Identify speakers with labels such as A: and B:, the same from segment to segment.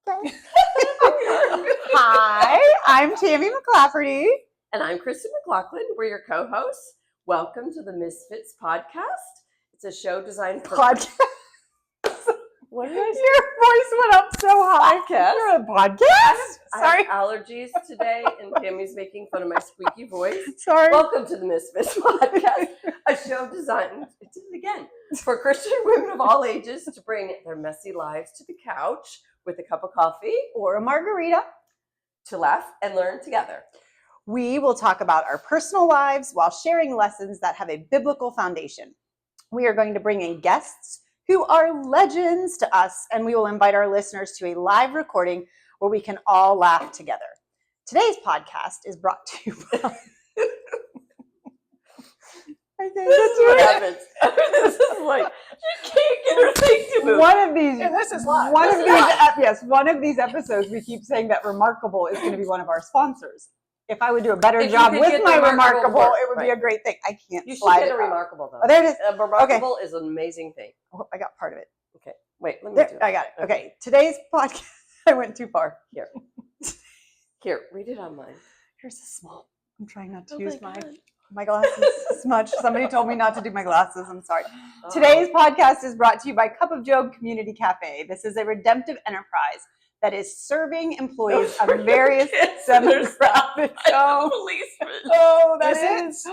A: Okay. Hi, I'm Tammie McClafferty.
B: And I'm Kristin McLaughlin. We're your co-hosts. Welcome to the Misfits podcast. It's a show designed for
A: Podcast.
B: What did I say?
A: Your voice went up so high.
B: Podcast.
A: You're a podcast?
B: I have allergies today, and Tammie's making fun of my squeaky voice.
A: Sorry.
B: Welcome to the Misfits podcast, a show designed, it did it again, for Christian women of all ages to bring their messy lives to the couch with a cup of coffee
A: Or a margarita.
B: to laugh and learn together.
A: We will talk about our personal lives while sharing lessons that have a biblical foundation. We are going to bring in guests who are legends to us, and we will invite our listeners to a live recording where we can all laugh together. Today's podcast is brought to you by...
B: This is what happens. This is like, she can't get her thing to move.
A: One of these,
C: And this is live.
A: one of these episodes, we keep saying that Remarkable is going to be one of our sponsors. If I would do a better
B: If you
A: job
B: could
A: with
B: get
A: my
B: the
A: Remarkable,
B: Remarkable,
A: it would be
B: right.
A: a great thing. I can't
B: You should
A: slide
B: get
A: it
B: a
A: out.
B: Remarkable, though.
A: Oh, there it is.
B: A Remarkable is an amazing thing.
A: Oh, I got part of it.
B: Okay, wait, let me
A: There,
B: do it.
A: I got it. Okay, today's podcast. I went too far.
B: Here, read it on mine.
A: Here's a small. I'm trying not to
B: Oh
A: use
B: my God.
A: my glasses smudge. Somebody told me not to do my glasses. I'm sorry.
B: Uh-oh.
A: Today's podcast is brought to you by Cup of Job Community Cafe. This is a redemptive enterprise that is serving employees of various demographics.
B: Oh, policeman.
A: Oh, that
C: Is
A: is.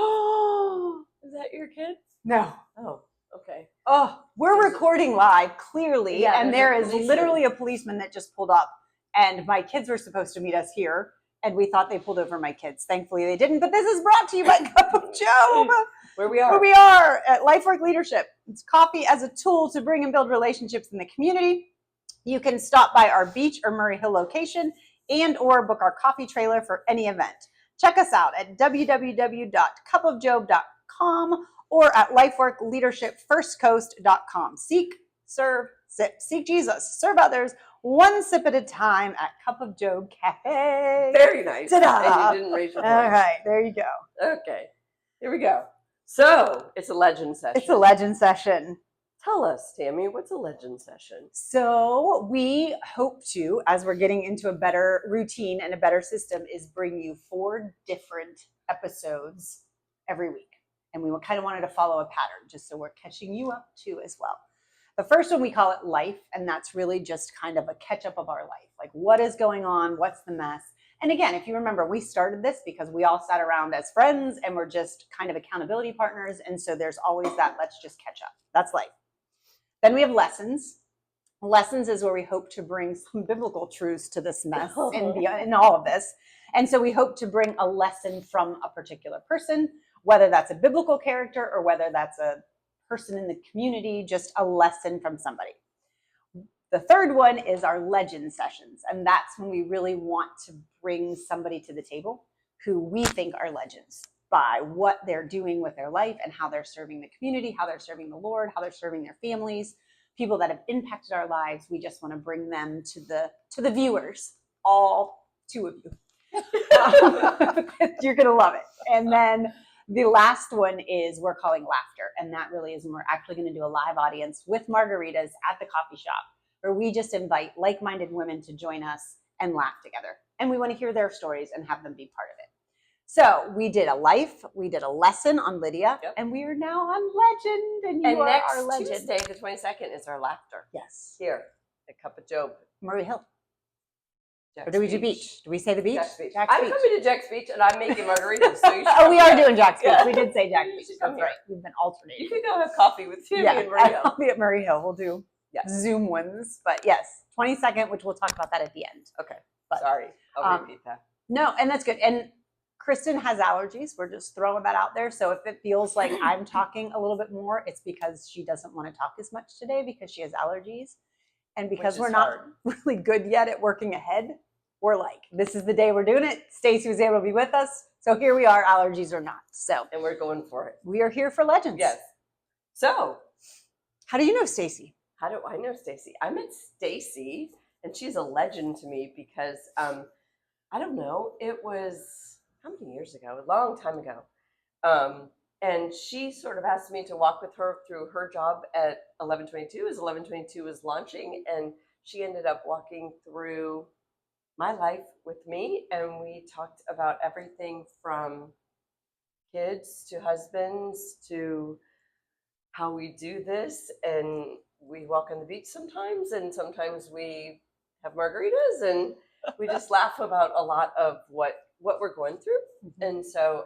B: Is that your kid?
A: No.
B: Oh, okay.
A: Oh, we're recording live, clearly,
B: Yeah,
A: and
B: there's
A: there
B: a
A: is
B: policeman.
A: literally a policeman that just pulled up, and my kids were supposed to meet us here, and we thought they pulled over my kids. Thankfully, they didn't, but this is brought to you by Cup of Job.
B: Where we are.
A: Where we are at LifeWork Leadership. It's coffee as a tool to bring and build relationships in the community. You can stop by our Beach or Murray Hill location and or book our coffee trailer for any event. Check us out at www.cupofjob.com or at lifeworkleadershipfirstcoast.com. Seek, serve, sip. Seek Jesus. Serve others one sip at a time at Cup of Job Cafe.
B: Very nice.
A: Ta-da.
B: And you didn't raise your voice.
A: All right, there you go.
B: Okay, here we go. So, it's a legend session.
A: It's a legend session.
B: Tell us, Tammie, what's a legend session?
A: So we hope to, as we're getting into a better routine and a better system, is bring you 4 different episodes every week. And we kind of wanted to follow a pattern just so we're catching you up too as well. The first one, we call it Life, and that's really just kind of a catch up of our life. Like, what is going on? What's the mess? And again, if you remember, we started this because we all sat around as friends and we're just kind of accountability partners. And so there's always that, let's just catch up. That's life. Then we have lessons. Lessons is where we hope to bring some biblical truths to this mess in all of this. And so we hope to bring a lesson from a particular person, whether that's a biblical character or whether that's a person in the community, just a lesson from somebody. The third one is our legend sessions. And that's when we really want to bring somebody to the table who we think are legends by what they're doing with their life and how they're serving the community, how they're serving the Lord, how they're serving their families, people that have impacted our lives. We just want to bring them to the viewers, all 2 of you. You're going to love it. And then the last one is we're calling Laughter. And that really is when we're actually going to do a live audience with margaritas at the coffee shop, where we just invite like-minded women to join us and laugh together. And we want to hear their stories and have them be part of it. So we did a life, we did a lesson on Lydia,
B: Yep.
A: and we are now on Legend, and you
B: And
A: are
B: next
A: our legend.
B: Tuesday, the 22nd, is our laughter.
A: Yes.
B: Here, at Cup of Job.
A: Murray Hill.
B: Jack's
A: Or do we do beach? Do we say the beach?
B: Jack's Beach.
A: Jack's
B: I'm
A: Beach.
B: coming to Jack's Beach, and I'm making margaritas. So you should
A: Oh, we
B: come
A: are
B: here.
A: doing Jack's Beach.
B: Yeah.
A: We did say Jack's
B: You
A: Beach.
B: should come
A: That's
B: here.
A: right. We've been alternating.
B: You can go have coffee with Tammie
A: Yeah,
B: and Maria.
A: I'll be at Murray Hill. We'll do
B: Yes.
A: Zoom ones. But yes, 22nd, which we'll talk about that at the end.
B: Okay.
A: But,
B: Sorry. I'll repeat that.
A: No, and that's good. And Kristin has allergies. We're just throwing that out there. So if it feels like I'm talking a little bit more, it's because she doesn't want to talk as much today because she has allergies. And because
B: Which
A: we're
B: is
A: not
B: hard.
A: really good yet at working ahead, we're like, this is the day we're doing it. Staci was able to be with us. So here we are, allergies or not. So
B: And we're going for it.
A: we are here for legends.
B: Yes. So,
A: How do you know Staci?
B: how do I know Staci? I met Staci, and she's a legend to me because, I don't know, it was, how many years ago? A long time ago. And she sort of asked me to walk with her through her job at 1122 as 1122 was launching. And she ended up walking through my life with me, and we talked about everything from kids to husbands to how we do this. And we walk on the beach sometimes, and sometimes we have margaritas, and we just laugh about a lot of what we're going through. And so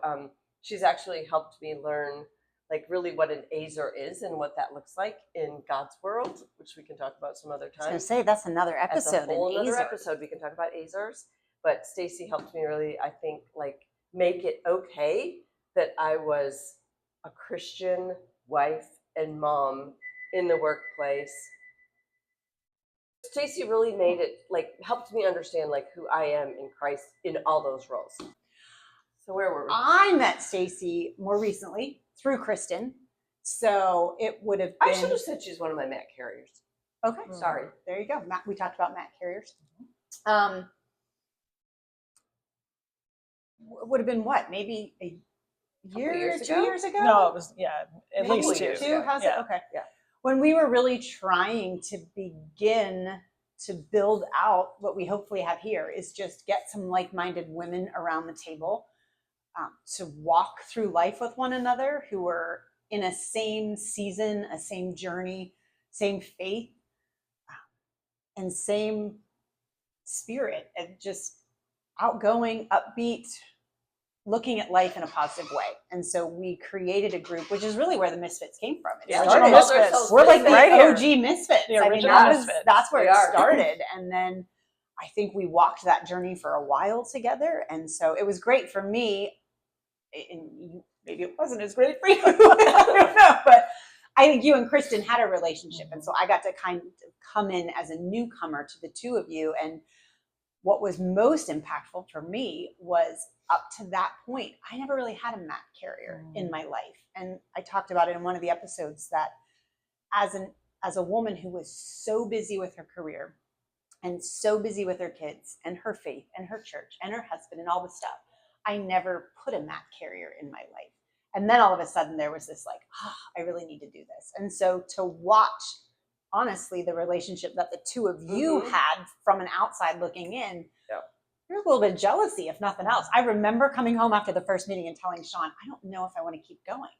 B: she's actually helped me learn like really what an Azar is and what that looks like in God's world, which we can talk about some other time.
A: I was going to say, that's another episode.
B: That's a whole another episode. We can talk about Azars. But Staci helped me really, I think, like make it okay that I was a Christian wife and mom in the workplace. Staci really made it, like, helped me understand like who I am in Christ in all those roles. So where were we?
A: I met Staci more recently through Kristin. So it would have been...
B: I should have said she's one of my Matt carriers.
A: Okay.
B: Sorry.
A: There you go. Matt, we talked about Matt carriers. Would have been what? Maybe a year, 2 years ago?
C: No, it was, at
A: Maybe
C: least two.
A: Two? How's it? Okay.
B: Yeah.
A: When we were really trying to begin to build out what we hopefully have here is just get some like-minded women around the table to walk through life with one another who are in a same season, a same journey, same faith, and same spirit, and just outgoing, upbeat, looking at life in a positive way. And so we created a group, which is really where the Misfits came from. It started,
C: Misfits.
A: we're like the
C: Right here.
A: OG Misfits.
C: The
A: I mean,
C: original Misfits.
A: that's where
B: We
A: it
B: are.
A: started. And then I think we walked that journey for a while together. And so it was great for me. And maybe it wasn't as great for you. I don't know. But I think you and Kristin had a relationship. And so I got to kind of come in as a newcomer to the two of you. And what was most impactful for me was up to that point, I never really had a Matt carrier in my life. And I talked about it in one of the episodes that as a woman who was so busy with her career and so busy with her kids and her faith and her church and her husband and all the stuff, I never put a Matt carrier in my life. And then all of a sudden there was this like, I really need to do this. And so to watch, honestly, the relationship that the two of you had from an outside looking in, there's a little bit of jealousy, if nothing else. I remember coming home after the first meeting and telling Sean, I don't know if I want to keep going.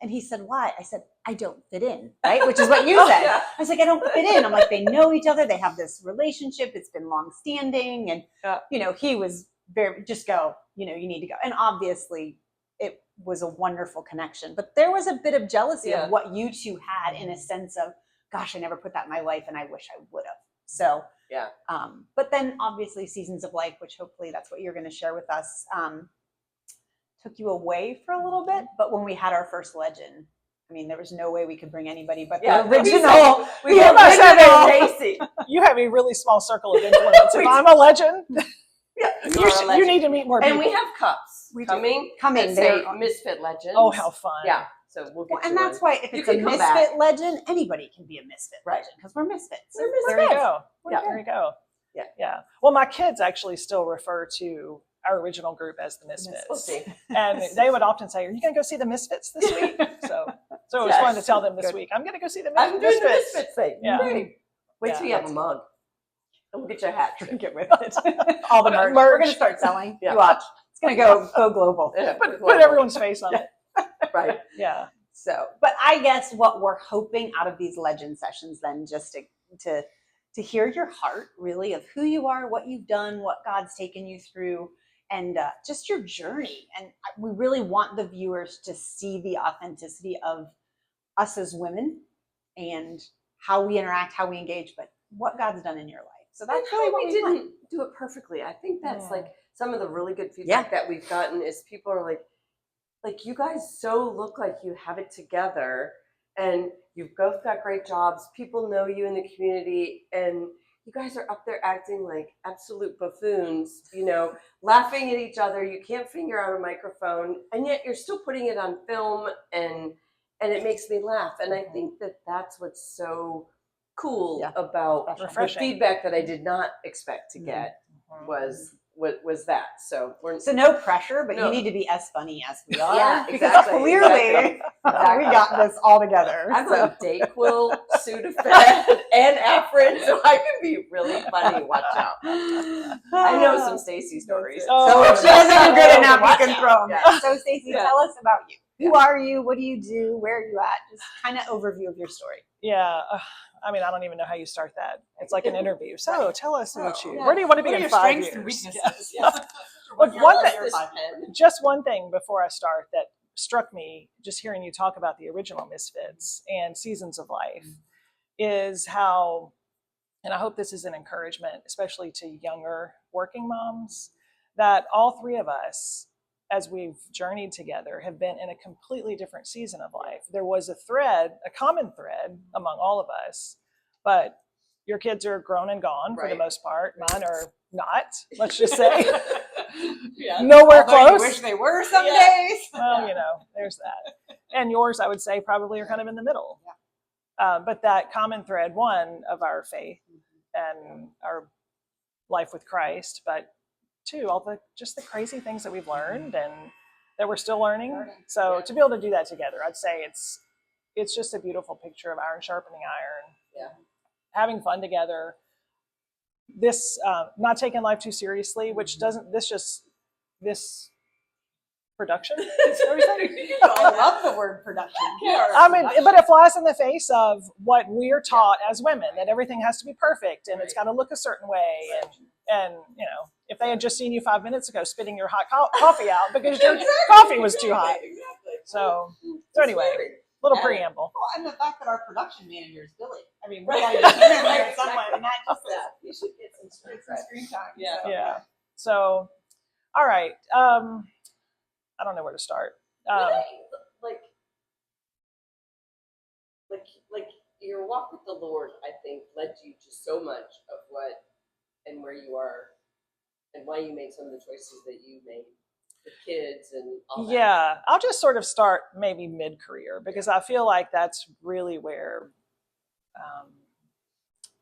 A: And he said, why? I said, I don't fit in, right? Which is what you said. I was like, I don't fit in. I'm like, they know each other. They have this relationship. It's been long standing. And, he was very, just go, you need to go. And obviously it was a wonderful connection, but there was a bit of jealousy of what you two had in a sense of, gosh, I never put that in my life and I wish I would have. So, but then obviously seasons of life, which hopefully that's what you're going to share with us, took you away for a little bit. But when we had our first legend, I mean, there was no way we could bring anybody but the original.
C: You have a really small circle of influence. If I'm a legend, you need to meet more people.
B: And we have cups coming. That say Misfit Legends.
C: Oh, how fun.
B: Yeah. So we'll get
A: and that's why if it's a Misfit legend, anybody can be a Misfit legend because we're Misfits.
C: There you go. There you go. Yeah. Well, my kids actually still refer to our original group as the Misfits.
B: We'll see.
C: And they would often say, are you going to go see the Misfits this week? So it was fun to tell them this week, I'm going to go see the Misfits.
B: I'm doing the Misfits thing.
C: Yeah.
B: Wait till you have a mug. And we'll get you a hat.
A: Get with it. All the merch. We're going to start selling. You watch. It's going to go global.
C: Put everyone's face on it.
B: Right.
C: Yeah.
A: So, but I guess what we're hoping out of these legend sessions then just to hear your heart really of who you are, what you've done, what God's taken you through, and just your journey. And we really want the viewers to see the authenticity of us as women and how we interact, how we engage, but what God's done in your life. So that's really what we
B: didn't do it perfectly. I think that's like some of the really good feedback that we've gotten is people are like you guys so look like you have it together and you've both got great jobs. People know you in the community and you guys are up there acting like absolute buffoons, laughing at each other. You can't figure out a microphone and yet you're still putting it on film and it makes me laugh. And I think that that's what's so cool about the feedback that I did not expect to get was was that. So we're
A: So no pressure, but
B: No.
A: you need to be as funny as we are.
B: Yeah,
A: Because
B: exactly,
A: clearly we got this all together.
B: I'm
A: so.
B: a Dayquil, Sudafed, and Afrin, so I can be really funny. Watch out. I know some Staci stories.
A: So if she doesn't do good enough, you
B: Watch
A: can
B: out.
A: throw them.
B: Yeah.
A: So Staci,
B: Yeah.
A: tell us about you. Who are you? What do you do? Where are you at? Just kind of overview of your story.
C: Yeah. I mean, I don't even know how you start that. It's like an interview. So tell us about you.
B: Yeah.
C: Where do you want to be
A: What are
C: in
A: your
C: 5
A: strengths
C: years?
A: and weaknesses?
C: Yes.
A: Yeah.
C: Look,
B: Your
C: one thing,
B: list is 10.
C: just one thing before I start that struck me just hearing you talk about the original Misfits and Seasons of Life is how, and I hope this is an encouragement, especially to younger working moms, that all three of us, as we've journeyed together, have been in a completely different season of life. There was a thread, a common thread among all of us, but your kids are grown and gone for the
B: Right.
C: most part. Mine are not, let's just say.
B: Yeah.
C: Nowhere
A: Although you
C: close.
A: wish they were some
B: Yeah.
A: days.
C: Well, there's that. And yours, I would say, probably are kind of in the middle. But that common thread, one, of our faith and our life with Christ, but two, just the crazy things that we've learned and that we're still learning. So to be able to do that together, I'd say it's just a beautiful picture of iron sharpening iron.
B: Yeah.
C: Having fun together. This not taking life too seriously, which doesn't. This production.
A: I love the word production.
C: I mean, but it flies in the face of what we're taught as women, that everything has to be perfect and it's got to look a certain way. And if they had just seen you 5 minutes ago spitting your hot coffee out because your coffee was too hot.
B: Exactly.
C: So anyway, little preamble.
A: Well, and the fact that our production manager is Billy. I mean, we got to get him in there somewhere, and not just that.
B: You should get some
A: Screen time.
B: Yeah.
A: So.
C: Yeah. So, all right. I don't know where to start.
B: Like your walk with the Lord, I think, led you to so much of what and where you are, and why you made some of the choices that you made with kids and all that.
C: Yeah, I'll just sort of start maybe mid-career because I feel like that's really where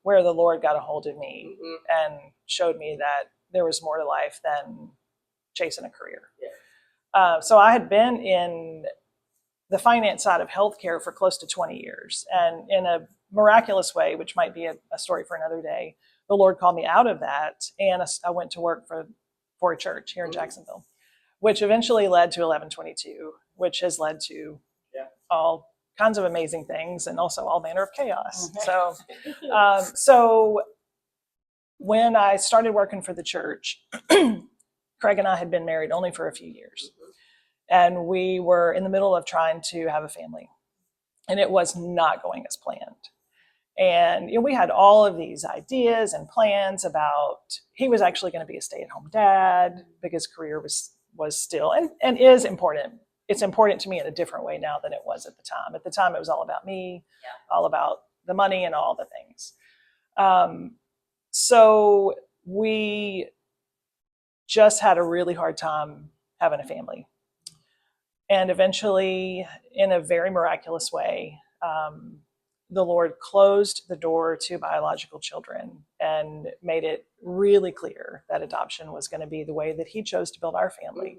C: the Lord got a hold of me and showed me that there was more to life than chasing a career.
B: Yeah.
C: So I had been in the finance side of healthcare for close to 20 years. And in a miraculous way, which might be a story for another day, the Lord called me out of that. And I went to work for a church here in Jacksonville, which eventually led to 1122, which has led to all kinds of amazing things and also all manner of chaos. So when I started working for the church, Craig and I had been married only for a few years. And we were in the middle of trying to have a family. And it was not going as planned. And we had all of these ideas and plans about he was actually going to be a stay-at-home dad because career was still and is important. It's important to me in a different way now than it was at the time. At the time, it was all about me, all about the money and all the things. So we just had a really hard time having a family. And eventually, in a very miraculous way, the Lord closed the door to biological children and made it really clear that adoption was going to be the way that he chose to build our family.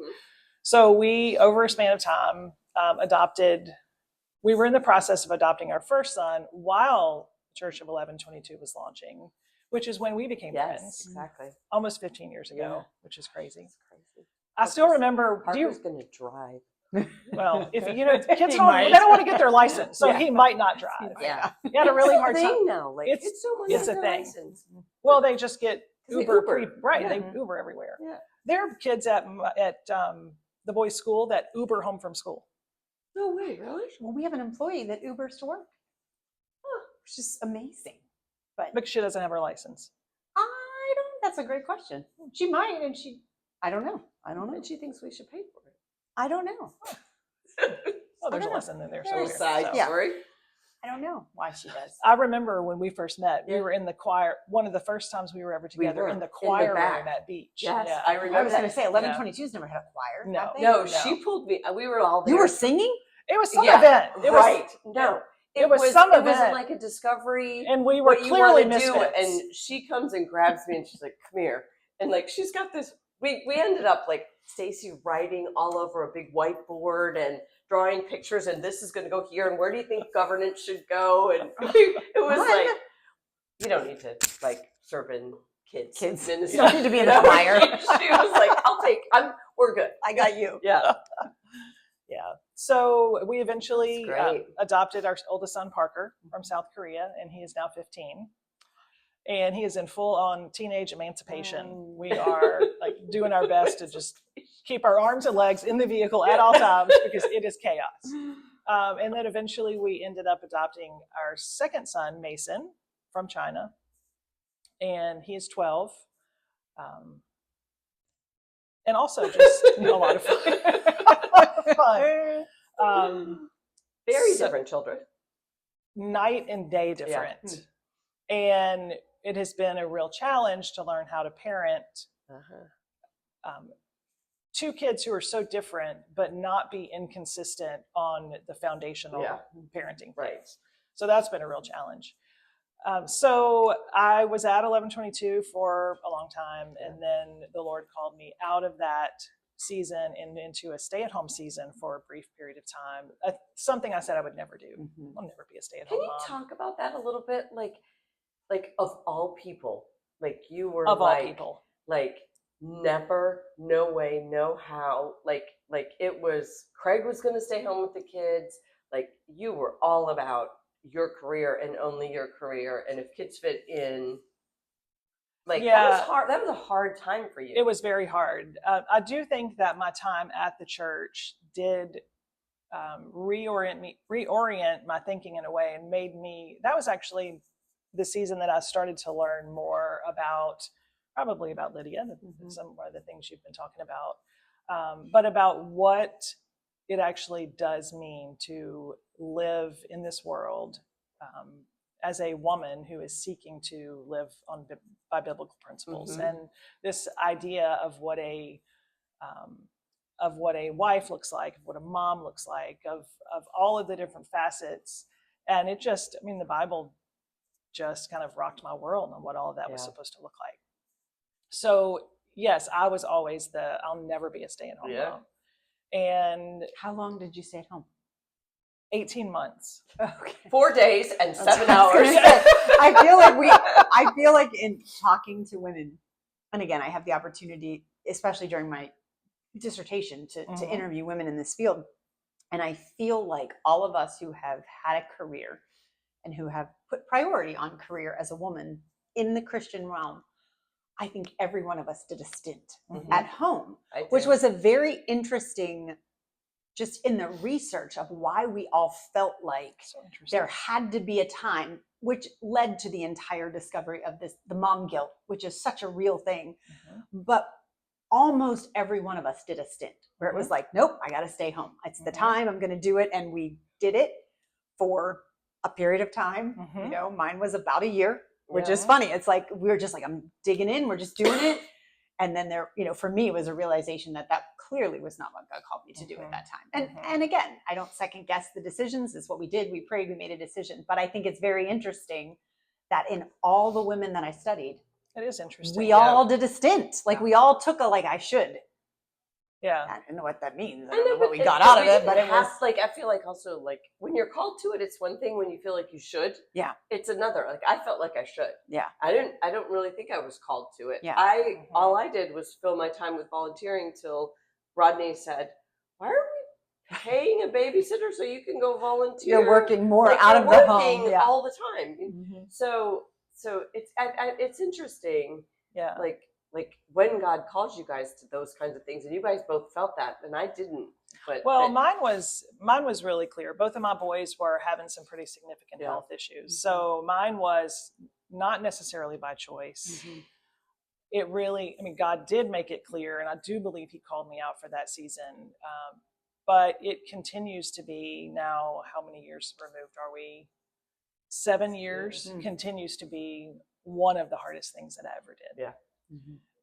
C: So we, over a span of time, adopted. We were in the process of adopting our first son while Church of 1122 was launching, which is when we became friends.
B: Exactly.
C: Almost 15 years ago, which is crazy.
B: It's crazy.
C: I still remember.
B: Harper's going to drive.
C: Well, if kids don't, they don't want to get their license, so he might not drive.
B: Yeah.
C: He had a really
B: It's
C: hard
B: thing
C: time.
B: now. Like it's so much.
C: It's a
B: their
C: thing.
B: license.
C: Well, they just get
B: They
C: Uber,
B: Uber.
C: right?
B: Yeah.
C: They Uber everywhere.
B: Yeah.
C: There are kids at the boys' school that Uber home from school.
B: No way, really?
A: Well, we have an employee that Ubers to work, which is amazing.
C: But she doesn't have her license.
A: I don't. That's a great question. She might, and I don't know.
B: And she thinks we should pay for it.
A: I don't know.
C: Oh, there's
A: I
C: a
A: don't
C: lesson in there
A: There's
C: somewhere.
B: Side
A: Yeah.
B: story.
A: I don't know why she does.
C: I remember when we first met, we
B: Yeah.
C: were in the choir. One of the first times we were ever together
B: were
C: in the
B: in the
C: choir
B: back.
C: room at Beach.
B: Yes,
C: Yeah.
B: I
A: I
B: remember
A: was going to
B: that.
A: say 1122's never had a choir.
C: No.
A: have they?
B: No, she pulled me. We were all there.
A: You were singing?
C: It was some
B: Yeah,
C: event. It was,
B: right. No.
C: It was some
B: It was
C: event.
B: like a discovery.
C: and we were
B: what you
C: clearly
B: want to do,
C: misfits.
B: and she comes and grabs me and she's like, "Come here," and like she's got this we ended up like Staci writing all over a big whiteboard and drawing pictures, and this is going to go here, and where do you think governance should go? And it was
A: Fun.
B: like, you don't need to like serve in kids ministry.
A: You don't need to be in the choir.
B: She was like, we're good.
A: I got you.
B: Yeah.
C: Yeah. So we eventually
B: That's great.
C: adopted our oldest son, Parker, from South Korea, and he is now 15. And he is in full-on teenage emancipation. We are like doing our best to just keep our arms and legs in the vehicle at all times because it is chaos. And then eventually we ended up adopting our second son, Mason, from China. And he is 12. And also just a lot of fun.
B: Very different children.
C: Night and day different. Yeah. And it has been a real challenge to learn how to parent two kids who are so different, but not be inconsistent on the foundational parenting things. So that's been a real challenge. So I was at 1122 for a long time, and then the Lord called me out of that season and into a stay-at-home season for a brief period of time. Something I said I would never do. I'll never be a stay-at-home mom.
B: Can you talk about that a little bit? Like of all people, like you were
C: of all people,
B: like never, no way, no how. Like it was Craig was going to stay home with the kids. Like you were all about your career and only your career, and if kids fit in, like that was hard. That was a hard time for you.
C: It was very hard. I do think that my time at the church did reorient my thinking in a way, and made me. That was actually the season that I started to learn more probably about Lydia, some of the things you've been talking about, but about what it actually does mean to live in this world as a woman who is seeking to live by biblical principles, and this idea of what a wife looks like, of what a mom looks like, of all of the different facets, and it just, the Bible just kind of rocked my world on what all of that was supposed to look like. So yes, I was always I'll never be a stay-at-home mom. And
A: how long did you stay at home?
C: 18 months.
A: Okay.
B: 4 days and 7 hours.
A: I feel like in talking to women, and again, I have the opportunity, especially during my dissertation, to interview women in this field. And I feel like all of us who have had a career and who have put priority on career as a woman in the Christian realm, I think every one of us did a stint at home, which was a very interesting, just in the research of why we all felt like there had to be a time, which led to the entire discovery of the mom guilt, which is such a real thing. But almost every one of us did a stint where it was like, nope, I got to stay home. It's the time, I'm going to do it. And we did it for a period of time. Mine was about a year, which is funny. It's like, we were just like, I'm digging in, we're just doing it. And then there, for me, it was a realization that clearly was not what God called me to do at that time. And again, I don't second guess the decisions. It's what we did. We prayed, we made a decision. But I think it's very interesting that in all the women that I studied,
C: it is interesting.
A: We all did a stint. Like we all took I should.
C: Yeah.
A: I don't know what that means. I don't know what we got out of it, but it was
B: like, I feel like also like when you're called to it, it's one thing. When you feel like you should, it's another. Like I felt like I should.
A: Yeah.
B: I don't really think I was called to it.
A: Yeah.
B: All I did was fill my time with volunteering till Rodney said, "Why are we paying a babysitter so you can go volunteer?
A: You're working more out of the home
B: all the time." So it's interesting.
C: Yeah.
B: Like when God calls you guys to those kinds of things, and you guys both felt that, and I didn't. But
C: mine was really clear. Both of my boys were having some pretty significant health issues, so mine was not necessarily by choice. It really, God did make it clear, and I do believe He called me out for that season. But it continues to be now. How many years removed are we? 7 years. Continues to be one of the hardest things that I ever did.
B: Yeah.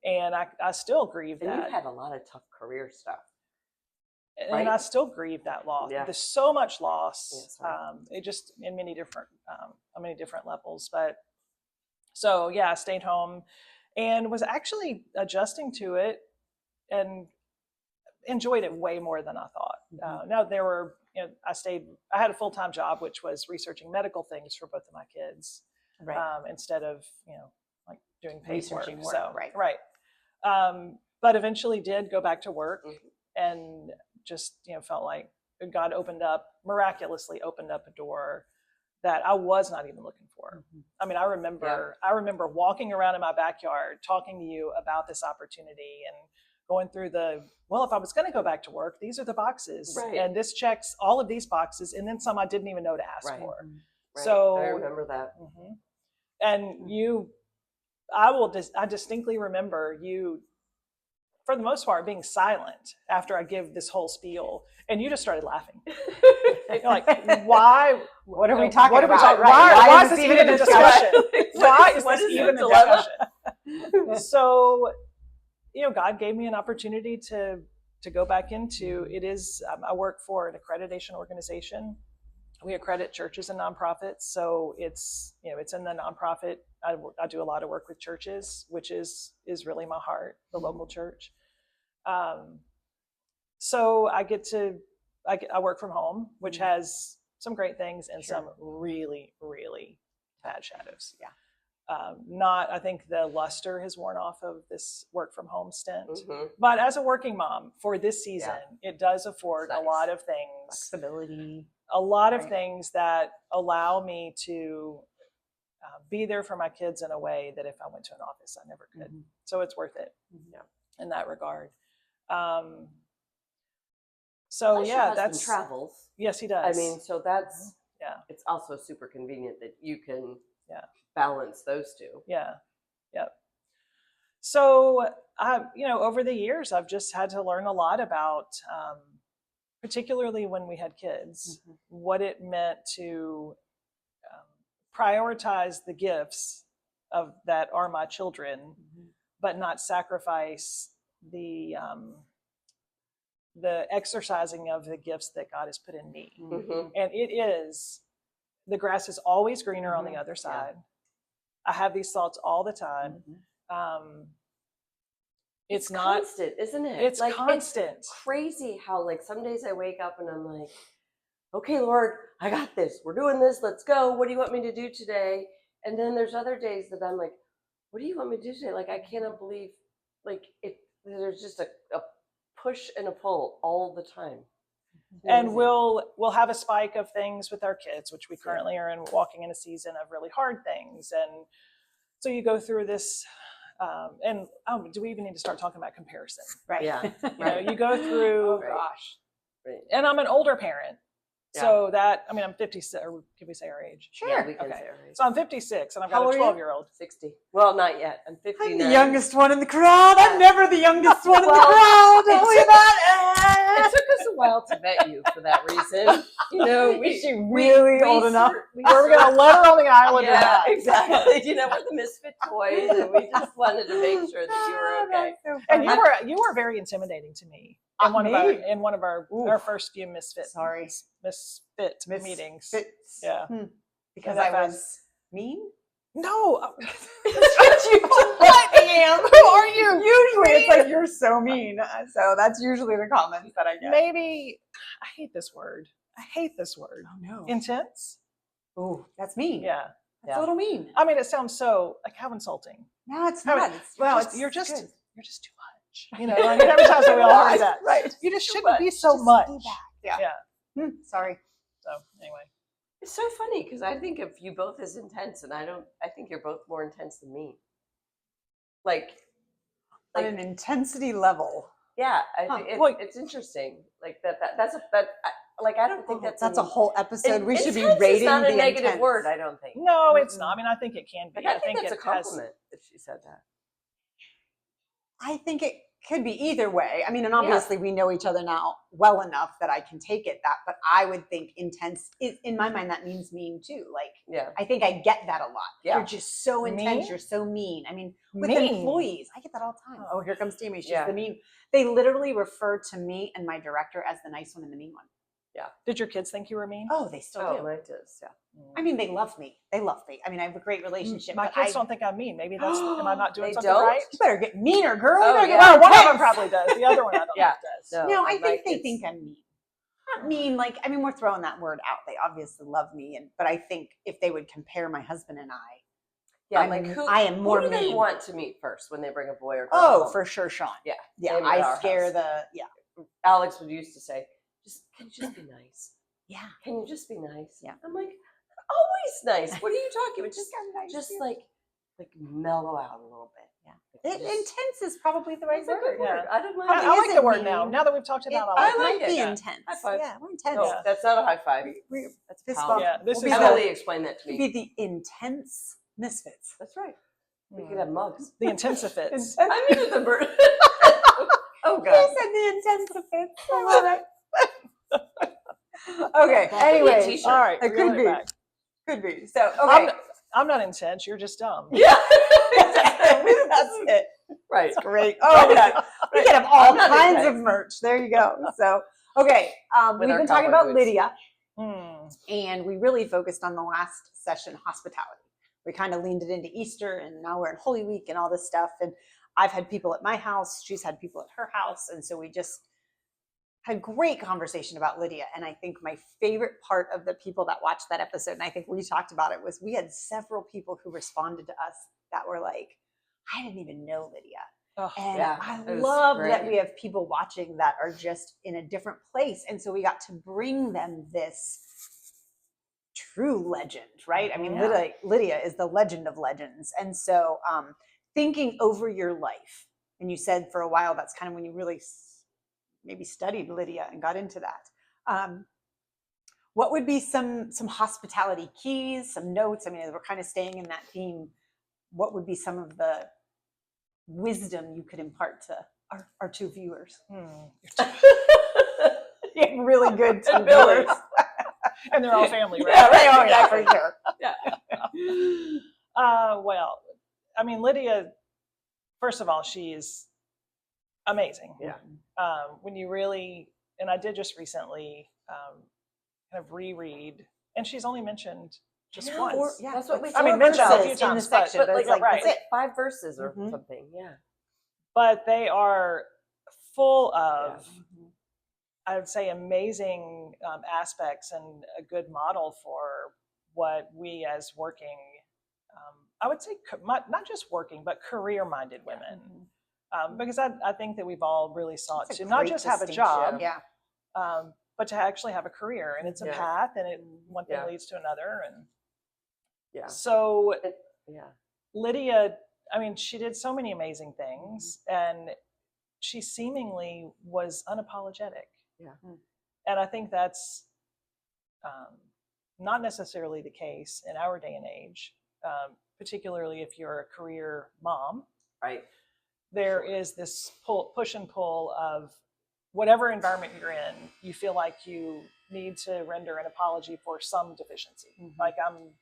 C: And I still grieve that.
B: And you had a lot of tough career stuff.
C: Right? And I still grieve that loss.
B: Yeah.
C: There's so much loss.
B: Yes, right.
C: It just in many different levels. But so I stayed home and was actually adjusting to it enjoyed it way more than I thought. Now there were, I had a full-time job, which was researching medical things for both of my kids, instead of, like doing paid work.
A: Researching work,
C: So,
A: right.
C: But eventually did go back to work and just, felt like God miraculously opened up a door that I was not even looking for. I mean, I remember walking around in my backyard talking to you about this opportunity and going through if I was going to go back to work, these are the boxes, and this checks all of these boxes, and then some I didn't even know to ask for.
B: Right.
C: So
B: I remember that.
C: And I distinctly remember you, for the most part, being silent after I give this whole spiel, and you just started laughing. You're like, why?
A: What are we talking about?
C: Why is this even a discussion? Why is this even a discussion? So, God gave me an opportunity to go back into it. I work for an accreditation organization. We accredit churches and nonprofits, so it's in the nonprofit. I do a lot of work with churches, which is really my heart, the local church. So I work from home, which has some great things and some really, really bad shadows. I think the luster has worn off of this work from home stint. But as a working mom for this season, it does afford a lot of things.
A: Flexibility.
C: A lot of things that allow me to be there for my kids in a way that if I went to an office, I never could. So it's worth it in that regard. So
B: Plus your husband travels.
C: Yes, he does.
B: I mean, so that's it's also super convenient that you can balance those two.
C: So over the years, I've just had to learn a lot about, particularly when we had kids, what it meant to prioritize the gifts that are my children, but not sacrifice the exercising of the gifts that God has put in me. And the grass is always greener on the other side. I have these thoughts all the time. It's not
B: constant, isn't it?
C: It's constant.
B: It's crazy how some days I wake up and I'm like, okay, Lord, I got this. We're doing this. Let's go. What do you want me to do today? And then there's other days that I'm like, what do you want me to do today? I cannot believe there's just a push and a pull all the time.
C: And we'll have a spike of things with our kids, which we currently are walking in a season of really hard things. And so you go through this, do we even need to start talking about comparison?
A: Right.
C: Yeah. You go through, and I'm an older parent.
B: Yeah.
C: So I'm 56, or can we say our age?
A: Sure.
B: Yeah, we can say our age.
C: So I'm 56 and I've got a 12-year-old.
B: 60. Well, not yet. I'm 59.
A: I'm the youngest one in the crowd. I'm never the youngest one in the crowd. Don't worry about
B: it. It took us a while to vet you for that reason.
A: Is she really old enough?
C: We're going to let her on the island or not.
B: Exactly. We're the misfit toys, and we just wanted to make sure that you were okay.
A: So
C: and you were very intimidating to me in one of our first few misfit meetings. Yeah.
A: Because I was mean?
C: No.
A: I am. Who are you? Usually it's like, you're so mean. So that's usually the comments that I get.
C: Maybe, I hate this word.
A: Oh no.
C: Intense?
A: Ooh, that's mean.
C: Yeah.
A: That's a little mean.
C: I mean, it sounds so how insulting.
A: No, it's not.
C: You're just too much. How many times have we all heard that?
A: Right.
C: You just shouldn't be so much.
A: Yeah. Sorry.
C: So anyway.
B: It's so funny because I think of you both as intense, and I think you're both more intense than me.
A: At an intensity level.
B: Yeah, I think it's interesting. I don't think
A: that's a whole episode. We should be
B: It's
A: rating
B: not a
A: the
B: negative
A: intense.
B: word. I don't think.
C: No, it's not. I mean, I think it can be.
B: I think it's a compliment that she said that.
A: I think it could be either way. I mean, and obviously we know each other now well enough that I can take it that, but I would think intense in my mind, that means mean too. I think I get that a lot. Yeah. You're just so intense.
C: Mean?
A: You're so mean. I mean, with
C: Mean.
A: employees, I get that all the time. Oh, here comes Tammie. She's the mean. They literally refer to me and my director as the nice one and the mean one.
C: Did your kids think you were mean?
A: Oh, they still
B: Oh,
A: do.
B: mine does. Yeah.
A: I mean, they love me. They love me. I mean, I have a great relationship.
C: My
A: but
C: kids don't think I'm mean. Maybe that's, am I not doing
B: They
C: something
B: don't?
C: right?
A: You better get meaner, girl. You
B: Oh,
A: better get
B: yeah.
A: more
C: One of them
A: intense.
C: probably does. The other one I don't
B: Yeah.
C: think does.
A: No, I
B: my
A: think they
B: kids-
A: think I'm mean. Not mean, like, I mean, we're throwing that word out. They obviously love me, but I think if they would compare my husband and
B: Yeah,
A: I'm-
B: like who?
A: I am more
B: Who do they
A: mean.
B: want to meet first when they bring a boy or girl?
A: oh,
B: home?
A: for sure, Sean.
B: Yeah.
A: Yeah,
B: Same at
A: I
B: our
A: scare
B: house. Alex would used to say, can you just be nice?
A: Yeah.
B: Can you just be nice?
A: Yeah.
B: I'm like, always nice. What are you talking about? Just
A: yeah.
B: like mellow out a little bit.
A: Yeah.
B: Like, just-
A: Intense is probably the right
B: That's a good
A: word.
B: word. I didn't mind
A: I
B: it.
A: mean,
C: I like the
A: isn't
C: word now.
A: mean.
C: Now that we've talked about it,
B: I
A: It
B: like
A: might
B: it.
A: be
C: Yeah.
A: intense.
B: High five.
A: Yeah, we're intense.
B: No,
C: Yeah.
B: that's not a high five. That's
A: Fist
B: pound.
A: bump.
C: Yeah, this
A: We'll
C: is
A: be
C: a-
B: Emily explained that to
A: Be
B: me.
A: the intense misfits.
B: That's right. We could have mugs.
C: The intensifits.
B: I mean, the bird. Oh
A: You
B: God.
A: said the intense misfits. I love it. Okay.
B: That could be a
A: Anyway,
B: t-shirt.
C: All right,
A: It
C: reel
A: could
C: it
A: be.
C: back.
A: could be. So okay.
C: I'm not intense. You're just dumb.
B: Yeah.
A: That's it.
B: Right.
A: Great. Oh, we can have all
B: I'm not
A: kinds
B: intense.
A: of merch. There you go. So okay,
B: With
A: we've
B: our
A: been talking
B: cowboy
A: about
B: boots.
A: Lydia,
C: Hmm.
A: and we really focused on the last session, hospitality. We kind of leaned it into Easter, and now we're in Holy Week and all this stuff. And I've had people at my house, she's had people at her house, and so we just had great conversation about Lydia. And I think my favorite part of the people that watched that episode, and I think we talked about it, was we had several people who responded to us that were like, I didn't even know Lydia.
C: Oh,
A: And
B: Yeah,
A: I
B: it was
A: love that
B: great.
A: we have people watching that are just in a different place. And so we got to bring them this true legend, right? I mean,
B: Yeah.
A: Lydia is the legend of legends. And so thinking over your life, and you said for a while, that's kind of when you really maybe studied Lydia and got into that. What would be some hospitality keys, some notes? I mean, as we're kind of staying in that theme, what would be some of the wisdom you could impart to our two viewers? Really good two viewers.
C: And they're all family, right?
A: Yeah, right. Oh, yeah, for sure.
C: Well, I mean, Lydia, first of all, she's amazing.
B: Yeah.
C: When you really, and I did just recently kind of reread, and she's only mentioned just
B: Yeah,
C: once.
A: Yeah,
B: That's what we
C: I mean,
B: four
C: mentioned a
B: verses
C: few
A: in the
C: times, but-
A: section,
B: But
A: but
B: like,
A: it's like,
C: right.
A: that's it.
B: 5 verses or
A: Mhm.
B: something. Yeah.
C: But they are full of,
A: Mhm.
C: I would say, amazing aspects and a good model for what we as working, I would say not just working, but career-minded women. Because I think that we've all really sought
A: That's a
C: to not
A: great
C: just have a
A: distinction.
C: job,
A: Yeah.
C: but to actually have a career. And it's a
B: Yeah.
C: path, and one thing
B: Yeah.
C: leads to another. And
B: Yeah.
C: so
B: Yeah.
C: Lydia, I mean, she did so many amazing things, and she seemingly was unapologetic.
B: Yeah.
C: And I think that's not necessarily the case in our day and age, particularly if you're a career mom.
B: Right.
C: There is this push and pull of whatever environment you're in, you feel like you need to render an apology for some deficiency.
A: Mhm.
C: Like I'm,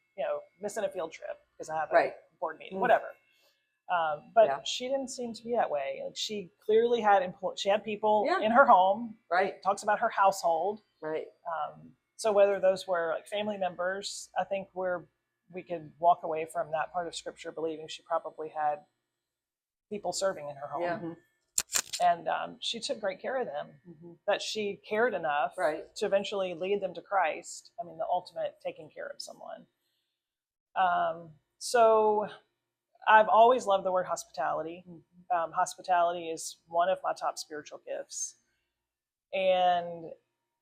C: missing a field trip because I have a
B: Right.
C: board meeting,
A: Mm.
C: whatever. But
B: Yeah.
C: she didn't seem to be that way. Like she clearly had she had people
B: Yeah.
C: in her home.
B: Right.
C: Talks about her household.
B: Right.
C: So whether those were like family members, I think we could walk away from that part of scripture believing she probably had people serving in her home.
B: Yeah.
A: Mhm.
C: And she took great care of them,
A: Mhm.
C: that she cared enough
B: Right.
C: to eventually lead them to Christ. I mean, the ultimate taking care of someone. So I've always loved the word hospitality. Hospitality is one of my top spiritual gifts. And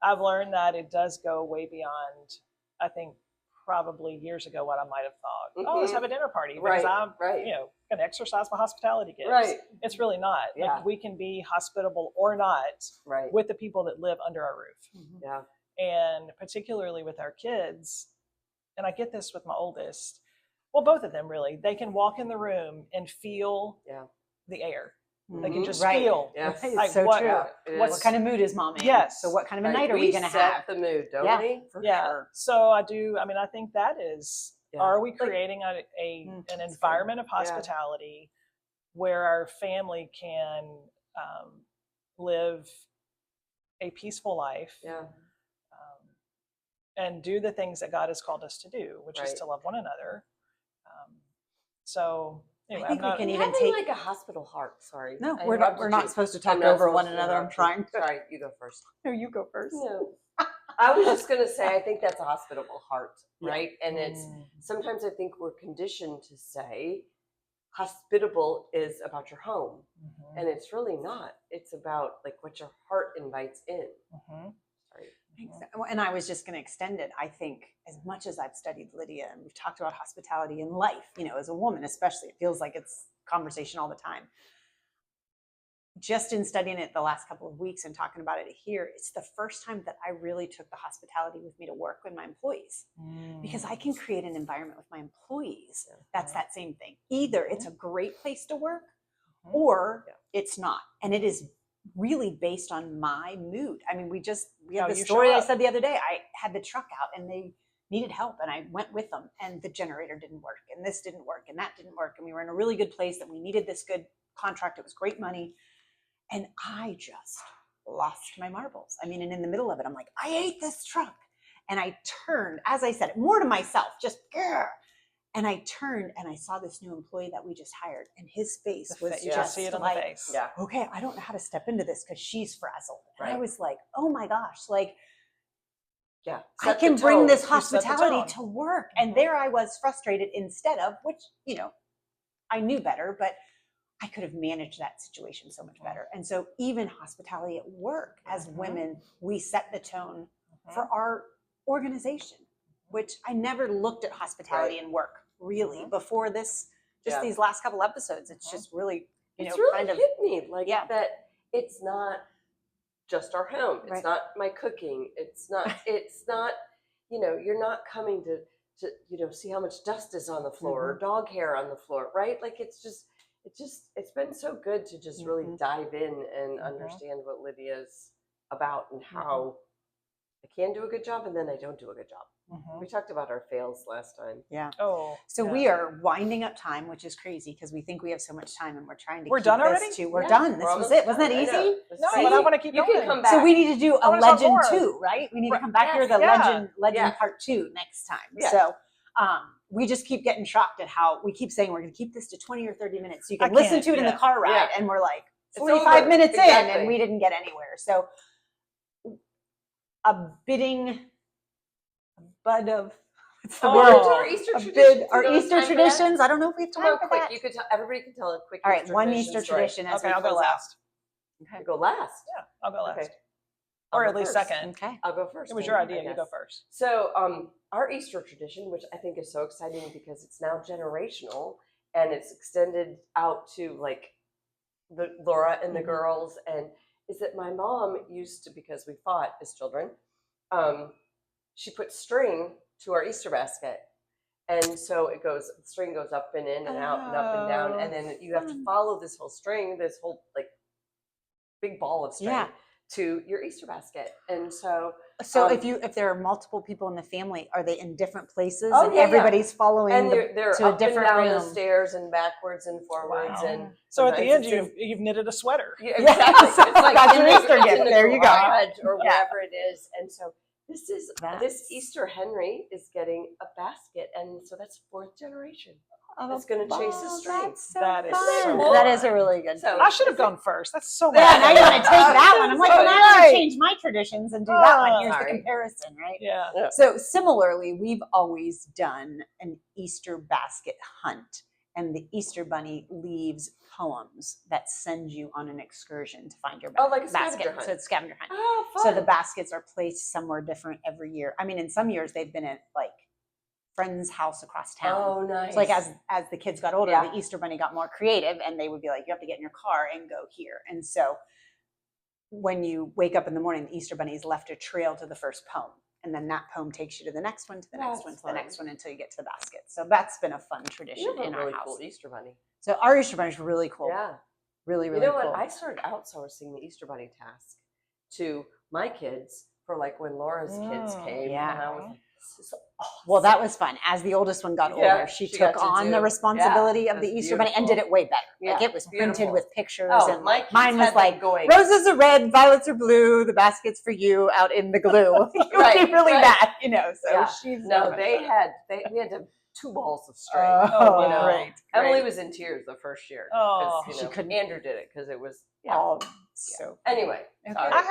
C: I've learned that it does go way beyond, I think, probably years ago what I might have thought. Oh, let's have a dinner party because
B: Right.
C: I'm,
B: Right.
C: going to exercise my hospitality gifts.
B: Right.
C: It's really not.
B: Yeah.
C: Like we can be hospitable or not
B: Right.
C: with the people that live under our roof.
A: Mhm.
B: Yeah.
C: And particularly with our kids, and I get this with my oldest, well, both of them really, they can walk in the room and feel
B: Yeah.
C: the air. They can
B: Mhm.
C: just
A: Right.
C: feel.
B: Yeah.
A: Right, it's
C: Like
A: so
C: what-
A: true.
B: Yeah, it
C: what's-
B: is.
A: What kind of mood is mom in?
C: Yes.
A: So what kind of a
B: Right.
A: night are we going to
B: set
A: have?
B: the mood, don't
A: Yeah.
B: we?
A: For
C: Yeah.
A: sure.
C: So I think that is,
B: Yeah.
C: are we
B: Like-
C: creating an
A: that's
C: environment of
B: Yeah.
C: hospitality where our family can live a peaceful life,
B: Yeah.
C: and do the things that God has called us to do, which is
B: Right.
C: to love one another. So anyway,
A: I think
C: I'm not,
A: we can
B: I'm
A: even
B: having
A: take.
B: like a hospital heart. Sorry.
A: No,
B: I
A: we're
B: interrupted
A: not
B: you.
A: supposed to
B: I'm
A: talk
B: not
A: over one
B: supposed to
A: another. I'm
B: interrupt
A: trying.
B: you. Sorry, you go first.
A: No, you go first.
B: No. I was just going to say, I think that's a hospitable heart,
A: Yeah.
B: right? And it's
C: Mm.
B: sometimes I think we're conditioned to say hospitable is about your home.
C: Mhm.
B: And it's really not. It's about like what your heart invites in.
C: Mhm.
B: Sorry.
A: And I was just going to extend it. I think as much as I've studied Lydia and we've talked about hospitality in life, as a woman, especially, it feels like it's conversation all the time. Just in studying it the last couple of weeks and talking about it here, it's the first time that I really took the hospitality with me to work with my employees, because I can create an environment with my employees that's that same thing. Either it's a great place to work or it's not. And it is really based on my mood. I mean, we had the story I said the other day. I had the truck out and they needed help and I went with them and the generator didn't work and this didn't work and that didn't work. And we were in a really good place that we needed this good contract. It was great money. And I just lost my marbles. I mean, and in the middle of it, I'm like, I hate this truck. And I turned, as I said, more to myself, just, grr. And I turned and I saw this new employee that we just hired. And his face was just
C: see it on
A: like,
C: the face.
B: Yeah.
A: okay, I don't know how to step into this because she's frazzled. And I
B: Right.
A: was like, oh my gosh, like,
B: Yeah.
A: I can bring this
C: You set the
A: hospitality
C: tone.
A: to work. And there I was frustrated instead of, which, I knew better, but I could have managed that situation so much better. And so even hospitality at work, as women, we set the tone for our organization, which I never looked at hospitality in work really before this, just these last couple episodes. It's just really,
B: it's really
A: kind of
B: hit me like
A: Yeah.
B: that. It's not just our home. It's
A: Right.
B: not my cooking. It's not, you're not coming to see how much dust is on the floor or dog hair on the floor, right? Like it's been so good to just really dive in and understand what Lydia's about and how I can do a good job and then I don't do a good job. We talked about our fails last time.
A: Yeah.
C: Oh,
A: So we are winding up time, which is crazy because we think we have so much time and we're trying to
C: We're
A: keep
C: done
A: this
C: already?
A: to, we're
B: Yeah,
A: done. This
B: we're
A: was
B: almost
A: it. Wasn't that
B: done. I
A: easy?
B: know. It's
C: No,
B: crazy.
C: but I wanna keep
B: You
C: going.
B: can come back.
A: So we need to do
C: I
A: a
C: wanna talk
A: legend
C: more.
A: 2, right? We need to come back
B: Yes.
A: here, the
C: Yeah.
A: legend part 2 next time.
B: Yeah.
A: So we just keep getting shocked at how we keep saying we're going to keep this to 20 or 30 minutes. So you can
C: I
A: listen
C: can't,
A: to it in the
C: yeah.
A: car ride
B: Yeah.
A: and we're like
B: It's
A: 45
B: over.
A: minutes in
B: Exactly.
A: and we didn't get anywhere. So a bud of, what's the
B: Oh,
A: word?
B: our Easter
A: A
B: traditions.
A: bid, our
B: You know,
A: Easter
B: time for that?
A: traditions. I don't know if we have
B: Come
A: time
B: on,
A: for
B: quick.
A: that.
B: You could tell. Everybody can tell a quick.
A: All right,
B: Easter
A: one
B: tradition
A: Easter
B: story.
A: tradition as
C: Okay,
A: we
C: I'll go
A: close out.
C: last.
B: You go last.
C: Yeah, I'll go last.
B: Okay.
C: Or
B: I'll
C: at
B: go
C: least
B: first.
C: second.
A: Okay.
B: I'll go first.
C: It was
B: then,
C: your
B: I
C: idea. You
B: guess.
C: go first.
B: So, our Easter tradition, which I think is so exciting because it's now generational and it's extended out to like the Laura and the girls, and is that my mom used to, because we fought as children, she put string to our Easter basket. And so the string goes up and in and out and up and down. And then you have to follow this whole string, this whole like big ball of string to your Easter basket. And so
A: if there are multiple people in the family, are they in different places
B: Oh,
A: and
B: yeah,
A: everybody's following
B: and they're
A: to a
B: up
A: different
B: and down
A: room?
B: the stairs and backwards and forwards.
C: Wow.
B: And
C: So at the end,
B: sometimes
C: you've knitted a sweater.
B: yeah, exactly. It's like
A: That's
B: in
A: your
B: the-
A: Easter
B: it's
A: gift.
B: in the
A: There you go.
B: garage or
A: Yeah.
B: wherever it is. And so this Easter Henry is getting a basket, and so that's 4th generation. That's going to chase the string.
A: That's so
C: That is
A: fun.
C: so
A: That
C: fun.
A: is a really good.
B: So-
C: I should have gone first. That's so
A: Yeah,
C: much.
A: now you want to take that one. I'm like, well, now I'm going
C: Right.
A: to change my traditions and do that one. Here's
B: Sorry.
A: the comparison, right?
C: Yeah.
A: So similarly, we've always done an Easter basket hunt, and the Easter Bunny leaves poems that send you on an excursion to find your
B: Oh, like a
A: basket.
B: scavenger hunt.
A: So it's scavenger hunt.
B: Oh, fun.
A: So the baskets are placed somewhere different every year. I mean, in some years they've been at like friend's house across town.
B: Oh, nice.
A: So like as the kids got older,
B: Yeah.
A: the Easter Bunny got more creative, and they would be like, you have to get in your car and go here. And so when you wake up in the morning, the Easter Bunny's left a trail to the first poem. And then that poem takes you to the next one, to the next
B: That's
A: one, to
B: fun.
A: the next one, until you get to the basket. So that's been a fun tradition
B: You have
A: in
B: a
A: our
B: really
A: house.
B: cool Easter bunny.
A: So our Easter Bunny is really cool.
B: Yeah.
A: Really,
B: You
A: really
B: know
A: cool.
B: what? I started outsourcing the Easter bunny task to my kids for like when Laura's kids came.
A: Yeah.
B: And I was like, This is awesome.
A: Well, that was fun. As the oldest one got
B: Yeah,
A: older, she
B: she
A: took
B: got to
A: on
B: do-
A: the responsibility
B: yeah,
A: of the
B: it was
A: Easter bunny and did
B: beautiful.
A: it way better. Like
B: Yeah,
A: it was printed
B: beautiful.
A: with pictures,
B: Oh,
A: and
B: my
A: mine
B: kids
A: was
B: had
A: like
B: them going.
A: roses are red, violets are blue. The basket's for you out in the glue. It would
B: Right,
A: be really
B: right.
A: bad, you know. So
B: Yeah.
A: she's
B: No, we had to have 2 balls of string.
A: Oh,
B: you know.
A: great,
B: Emily
A: great.
B: was in tears the first year.
C: Oh,
B: because,
A: she couldn't-
B: Andrew did it because it was. Yeah.
A: Oh, so
B: Anyway,
A: Okay.
B: sorry.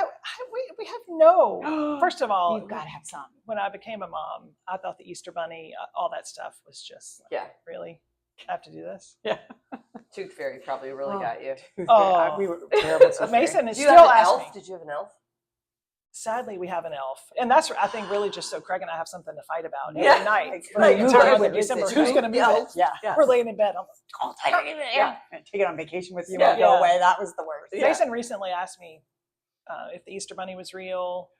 C: we have no. First of all,
A: you've got to have some.
C: when I became a mom, I thought the Easter Bunny, all that stuff was just
B: Yeah.
C: really. I have to do this.
A: Yeah.
B: Tooth Fairy probably really
A: Oh.
B: got you.
C: Oh.
A: We were terrible. to
C: Mason is
B: Did you
C: still
B: have an
C: asking.
B: elf? Did you have an elf?
C: Sadly, we have an elf, and that's I think really just so Craig and I have something to fight about
B: Yeah.
C: every night.
A: Like,
C: Right,
A: move
C: until
A: it
C: the month
A: with
C: of
A: it.
C: December.
A: It's
C: Who's
A: right.
C: going to move
B: Yeah.
C: it?
A: Yeah.
B: Yeah.
C: We're laying in bed. I'm like,
A: Oh, take it in
B: Yeah.
A: there. Take it on vacation with you
B: Yeah.
A: and go
C: Yeah.
A: away. That was the worst.
B: Yeah.
C: Mason recently asked me if the Easter Bunny was real,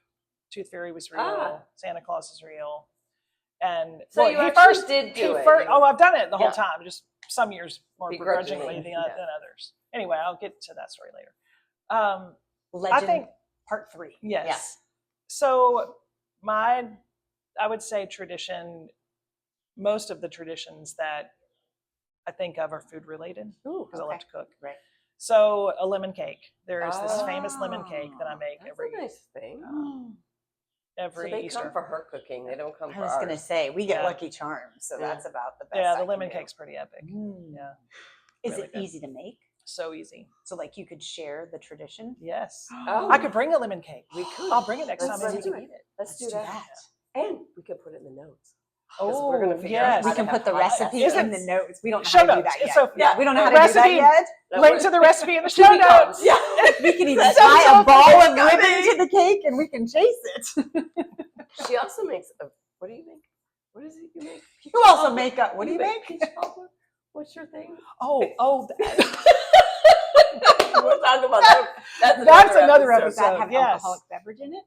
C: Tooth Fairy was real, Santa Claus is real, and
B: So
C: well,
B: you
C: he
B: actually
C: first
B: did do it.
C: Oh, I've done it the whole
B: Yeah.
C: time. Just some years more begrudgingly
B: Begrudgingly,
C: than,
B: yeah.
C: than others. Anyway, I'll get to that story later.
A: Legend
C: I think
A: part 3.
C: yes.
A: Yeah.
C: So I would say tradition. Most of the traditions that I think of are food related because I love to cook.
A: Right.
C: So a lemon cake. There's this famous lemon cake that I make
B: That's
C: every
B: a nice thing.
A: Oh,
B: So
C: every
B: they
C: Easter.
B: come for her cooking. They don't come
A: I
B: for
A: was
B: ours.
A: going to say, we get
C: Yeah.
A: Lucky Charms, so
B: Yeah.
A: that's about the best.
C: Yeah,
A: I
C: the
A: can
C: lemon
A: do.
C: cake's pretty epic. Yeah,
A: Is
C: really
A: it
C: good.
A: easy to make?
C: so easy.
A: So, like, you could share the tradition?
C: Yes.
B: Oh.
C: I could bring a lemon cake.
B: We could.
C: I'll bring it next
B: Let's
C: time I
B: do
C: need to
B: it.
C: eat it.
B: Let's do that. And we can put it in the notes.
C: Oh,
B: we're gonna figure out
C: yes.
A: We
B: how
A: can
B: to
A: put the
B: have
A: recipe
C: Isn't-
A: in the notes. We don't know
C: Show
A: how to do
C: notes.
A: that yet.
C: So-
A: yeah, we don't know how
C: the
A: to do that
C: recipe-
A: yet.
C: Link to the recipe in the show
B: To be called.
C: notes.
B: Yeah.
A: We can even
C: That
A: tie
C: sounds
A: a ball
C: so
A: of ribbon
C: funny.
A: to the cake and we can chase it.
B: She also makes a. What do you make? What is it you make?
A: You also make up. What do you make?
B: Peach cobbler? What's your thing?
C: Oh,
B: We'll talk about that.
C: That's another
A: Does that
C: episode.
A: have
C: Yes.
A: alcoholic beverage in it?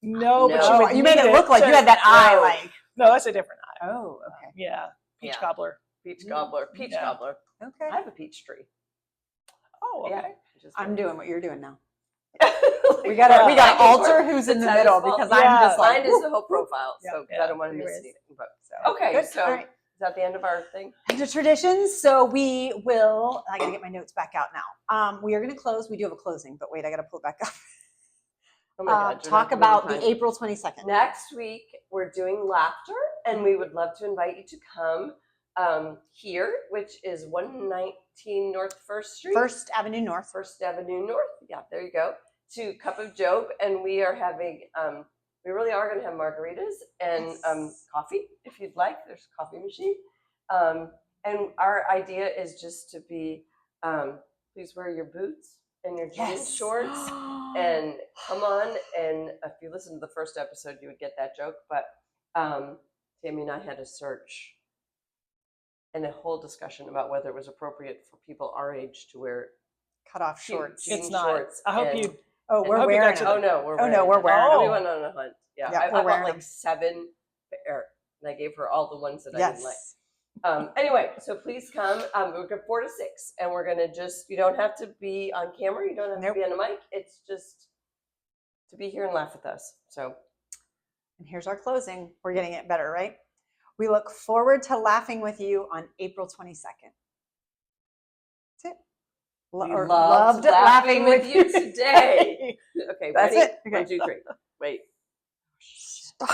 C: No, but
B: No.
C: you,
A: You made it look like you had that eye like.
C: No, that's a different eye.
A: Oh, okay.
C: Yeah, peach
B: Yeah.
C: cobbler.
B: Peach cobbler. Peach
C: Yeah.
B: cobbler.
A: Okay.
B: I have a peach tree.
C: Oh, okay.
B: Yeah. Just
A: I'm doing what you're doing now.
B: Like,
A: We gotta
B: mine
A: alter
B: is more-
A: who's in the
B: Tammie's
A: middle
B: fault.
A: because
C: Yeah.
A: I'm just like.
B: Mine is the whole profile,
A: Yeah.
B: so 'cause
C: Yeah.
B: I don't want to miss
A: Anyways.
B: anything. But okay,
A: Good.
B: so
A: All right.
B: is that the end of our thing?
A: The traditions. So we will. I gotta get my notes back out now. We are gonna close. We do have a closing, but wait, I gotta pull it back up.
B: Oh my God! you're
A: Talk
B: not
A: about
B: giving
A: the
B: me time.
A: April 22nd.
B: Next week we're doing laughter, and we would love to invite you to come here, which is 119 North First Street.
A: First Avenue North.
B: First Avenue North. Yeah, there you go. To Cup of Job, and we are having. We really are going to have margaritas and
A: Yes.
B: coffee if you'd like. There's a coffee machine, and our idea is just to be. Please wear your boots and your jeans shorts. And come on, and if you listen to the first episode, you would get that joke. But Tammie and I had a search and a whole discussion about whether it was appropriate for people our age to wear
A: Cut off shorts.
B: jean
C: It's not.
B: shorts.
C: I hope
B: and-
C: you.
A: Oh,
C: I
A: we're
C: hope you
A: wearing
C: got to
A: them.
C: the-
B: Oh no, we're
A: Oh,
B: wearing
A: no, we're
B: them.
A: wearing
C: them.
B: We went on a hunt. Yeah,
A: Yeah,
B: I
A: we're
B: bought
A: wearing
B: like
A: them.
B: 7 pair, and I gave her all the ones that I didn't like.
A: Yes.
B: Anyway, so please come. We're going 4 to 6, and we're going to just, you don't have to be on camera. You don't have
A: Nope.
B: to be on a mic. It's just to be here and laugh with us. So
A: And here's our closing. We're getting it better, right? We look forward to laughing with you on April 22nd. That's it.
B: we
A: Or
B: loved laughing with you today. Okay,
A: That's
B: ready?
A: it. Okay.
B: 1, 2, 3. Wait.
A: Stop.